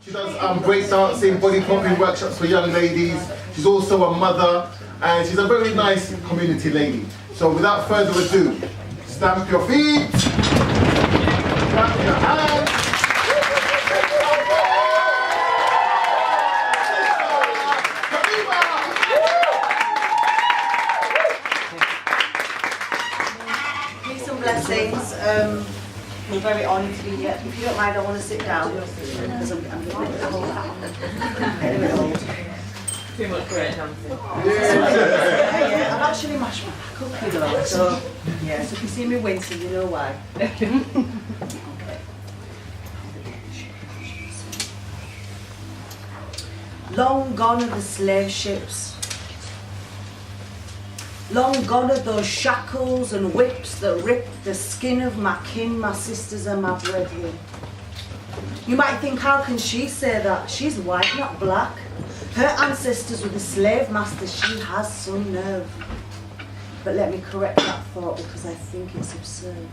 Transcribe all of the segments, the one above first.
She does break dancing, body popping workshops for young ladies. She's also a mother, and she's a very nice community lady. So without further ado, stamp your feet, stamp your hands. Peace and blessings. We're very honoured to be here. If you don't mind, I want to sit down because I'm getting a bit old. Too much great dancing. Yeah, I've actually mashed my back up, you know. So, yeah, so if you see me wincing, you know why. Okay. Long gone are the slave ships. Long gone are those shackles and whips that rip the skin of my kin, my sisters and my brethren. You might think, how can she say that? She's white, not black. Her ancestors were the slave masters. She has some nerve. But let me correct that thought because I think it's absurd.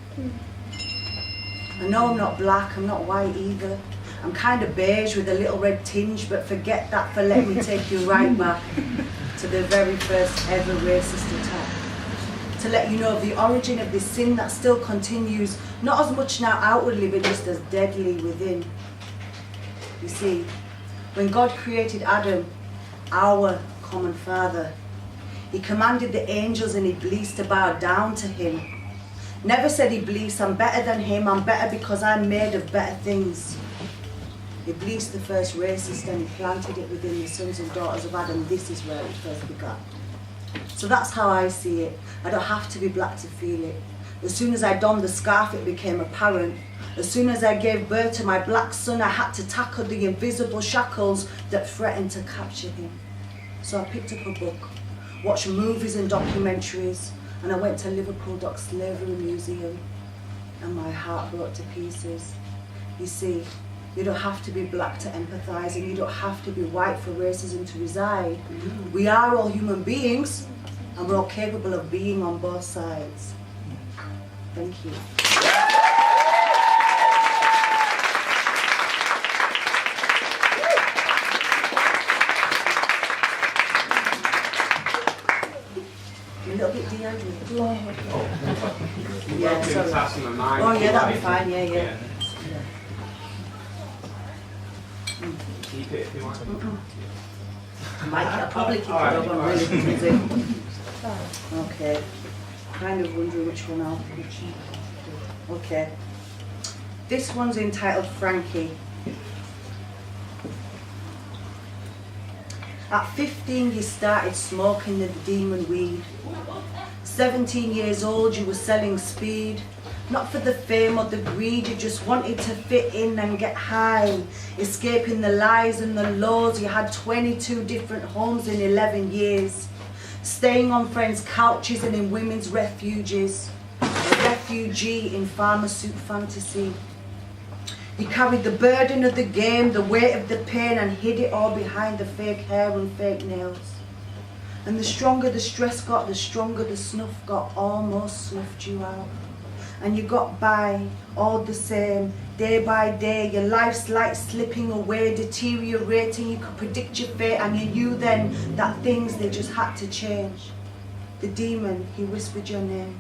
I know I'm not black, I'm not white either. I'm kind of beige with a little red tinge, but forget that for let me take you right back to the very first ever racist attack. To let you know of the origin of this sin that still continues, not as much now outwardly, but just as deadly within. You see, when God created Adam, our common father, he commanded the angels and Iblis to bow down to him. Never said Iblis, I'm better than him, I'm better because I'm made of better things. Iblis, the first racist, and he planted it within the sons and daughters of Adam. This is where it first began. So that's how I see it. I don't have to be black to feel it. As soon as I donned the scarf, it became apparent. As soon as I gave birth to my black son, I had to tackle the invisible shackles that threatened to capture him. So I picked up a book, watched movies and documentaries, and I went to Liverpool Dock Slavery Museum, and my heart broke to pieces. You see, you don't have to be black to empathise, and you don't have to be white for racism to reside. We are all human beings, and we're all capable of being on both sides. Thank you. A little bit dehydrated. Yeah, sorry. Oh yeah, that'll be fine, yeah. Keep it if you want. I'll probably keep it up, I'm really busy. Okay. Kind of wondering which one I'll pick. Okay. This one's entitled Frankie. At 15 you started smoking the demon weed. 17 years old you were selling speed. Not for the fame or the greed, you just wanted to fit in and get high. Escaping the lies and the laws, you had 22 different homes in 11 years. Staying on friends' couches and in women's refuges. A refugee in farmer suit fantasy. You carried the burden of the game, the weight of the pain, and hid it all behind the fake hair and fake nails. And the stronger the stress got, the stronger the snuff got, almost snuffed you out. And you got by, all the same, day by day, your life's light slipping away, deteriorating, you could predict your fate, and you knew then that things, they just had to change. The demon, he whispered your name,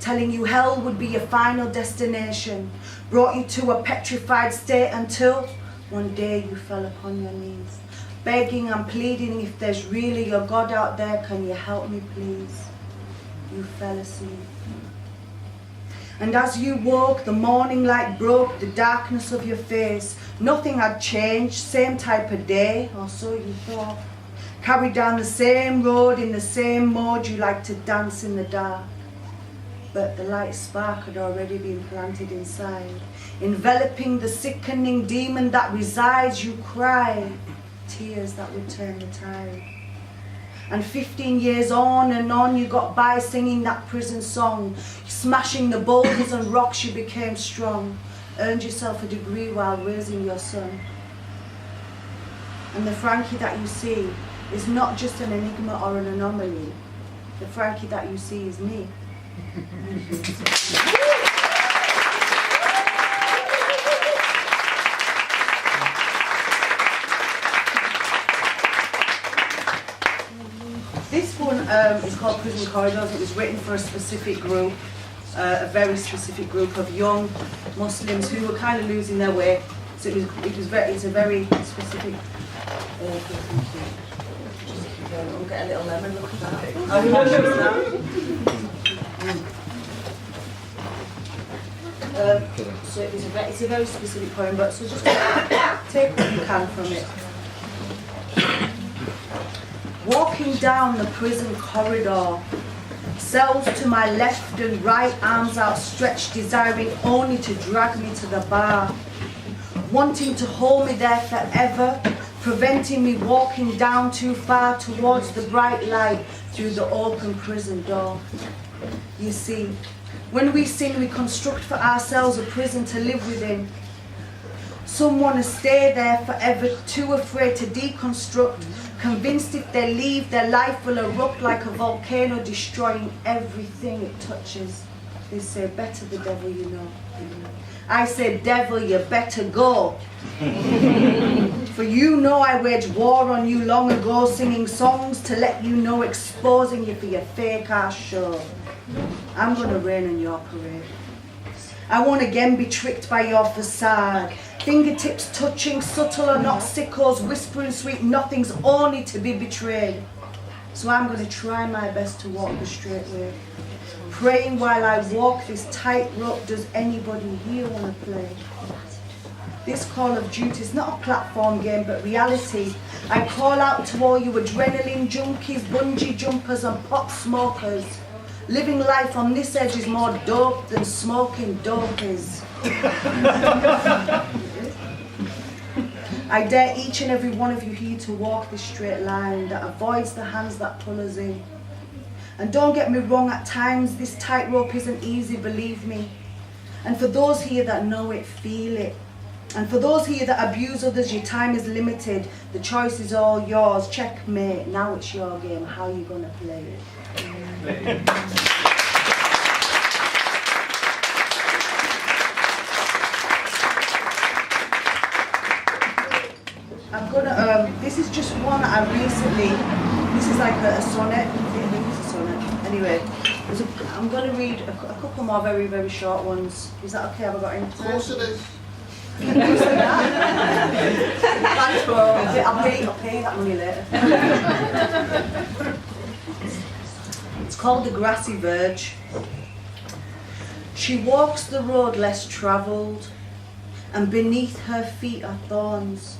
telling you hell would be your final destination, brought you to a petrified state until one day you fell upon your knees, begging and pleading, if there's really a God out there, can you help me please? You fell asleep. And as you woke, the morning light broke the darkness of your face. Nothing had changed, same type of day, or so you thought. Carried down the same road in the same mode, you like to dance in the dark. But the light spark had already been planted inside, enveloping the sickening demon that resides. You cried tears that would turn the tide. And 15 years on and on you got by singing that prison song. Smashing the boulders and rocks, you became strong. Earned yourself a degree while raising your son. And the Frankie that you see is not just an enigma or an anomaly. The Frankie that you see is me. is called Prison Corridors. It was written for a specific group, a very specific group of young Muslims who were kind of losing their way. So it's a very specific. I'll get a little lemon. Look at that. I'll wash this now. So it's a very specific poem, but so just take what you can from it. Walking down the prison corridor, cells to my left and right, arms outstretched, desiring only to drag me to the bar, wanting to hold me there forever, preventing me walking down too far towards the bright light through the open prison door. You see, when we sin, we construct for ourselves a prison to live within. Some want to stay there forever, too afraid to deconstruct, convinced if they leave, their life will erupt like a volcano, destroying everything it touches. They say, better the devil you know. I say, devil, you better go. For you know I waged war on you long ago, singing songs to let you know, exposing you for your fake ass show. I'm going to rain on your parade. I won't again be tricked by your facade. Fingertips touching, subtle or not sickles, whispering sweet nothings only to be betrayed. So I'm going to try my best to walk the straight way. Praying while I walk this tightrope, does anybody here want to play? This Call of Duty is not a platform game, but reality. I call out to all you adrenaline junkies, bungee jumpers and pop smokers. Living life on this edge is more dope than smoking dope is. I dare each and every one of you here to walk this straight line that avoids the hands that pull us in. And don't get me wrong, at times this tightrope isn't easy, believe me. And for those here that know it, feel it. And for those here that abuse others, your time is limited. The choice is all yours. Checkmate. Now it's your game. How are you going to play it? I'm gonna. This is just one that I recently. This is like a sonnet. I think it's a sonnet. Anyway, I'm gonna read a couple more very, very short ones. Is that okay? Have I got any time? Of course it is. Thanks, bro. I'll pay that money later. It's called The Grassy Verge. She walks the road less travelled, and beneath her feet are thorns.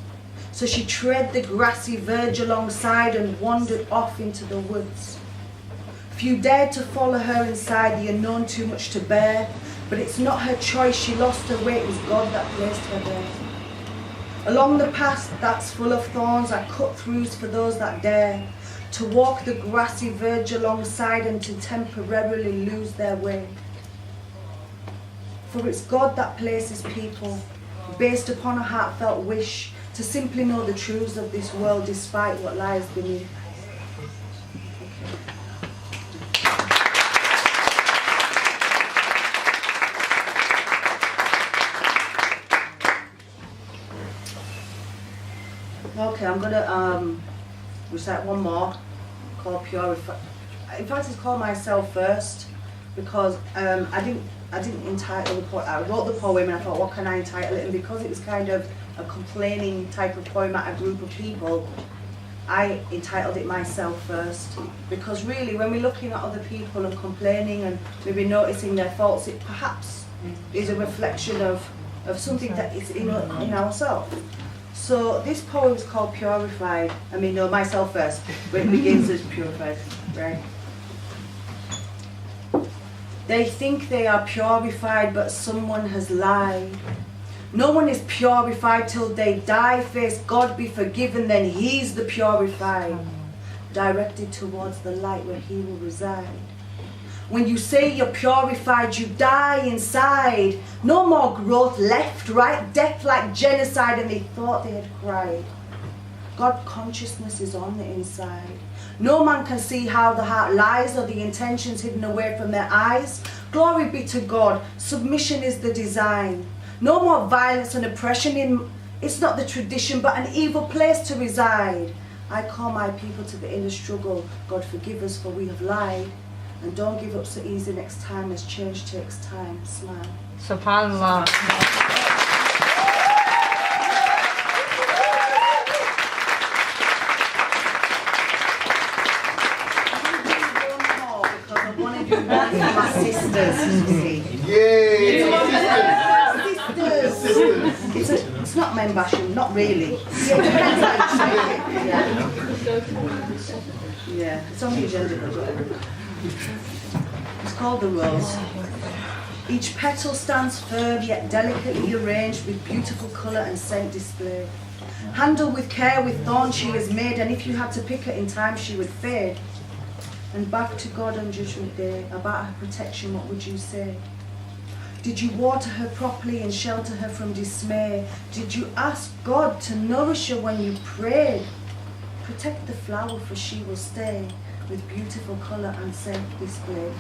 So she tread the grassy verge alongside and wandered off into the woods. Few dared to follow her inside, the unknown too much to bear. But it's not her choice, she lost her way, it was God that placed her there. Along the path that's full of thorns are cut-throughs for those that dare to walk the grassy verge alongside and to temporarily lose their way. For it's God that places people, based upon a heartfelt wish, to simply know the truths of this world despite what lies beneath. Okay, I'm gonna recite one more called Purify. In fact, it's called Myself First because I didn't entitle the poem. I wrote the poem and I thought, what can I entitle it? And because it was kind of a complaining type of poem at a group of people, I entitled it Myself First. Because really, when we're looking at other people and complaining and maybe noticing their faults, it perhaps is a reflection of something that is in ourselves. So this poem is called Purified. I mean, no, Myself First, but it begins as Purified, right? They think they are purified, but someone has lied. No one is purified till they die, face God, be forgiven, then he's the purified, directed towards the light where he will reside. When you say you're purified, you die inside. No more growth left, right? Death like genocide, and they thought they had cried. God consciousness is on the inside. No man can see how the heart lies or the intentions hidden away from their eyes. Glory be to God, submission is the design. No more violence and oppression, it's not the tradition but an evil place to reside. I call my people to the inner struggle. God forgive us for we have lied. And don't give up so easy next time, as change takes time. Smile. SubhanAllah. My sisters, you see. Yay! Sisters. It's not men bashing, not really. Yeah, it depends how you take it. Yeah, it's only a gender, but whatever. It's called the rose. Each petal stands firm yet delicately arranged with beautiful colour and scent displayed. Handled with care, with thorns she was made, and if you had to pick her in time she would fade. And back to God on Judgment Day, about her protection, what would you say? Did you water her properly and shelter her from dismay? Did you ask God to nourish her when you prayed? Protect the flower, for she will stay with beautiful colour and scent displayed.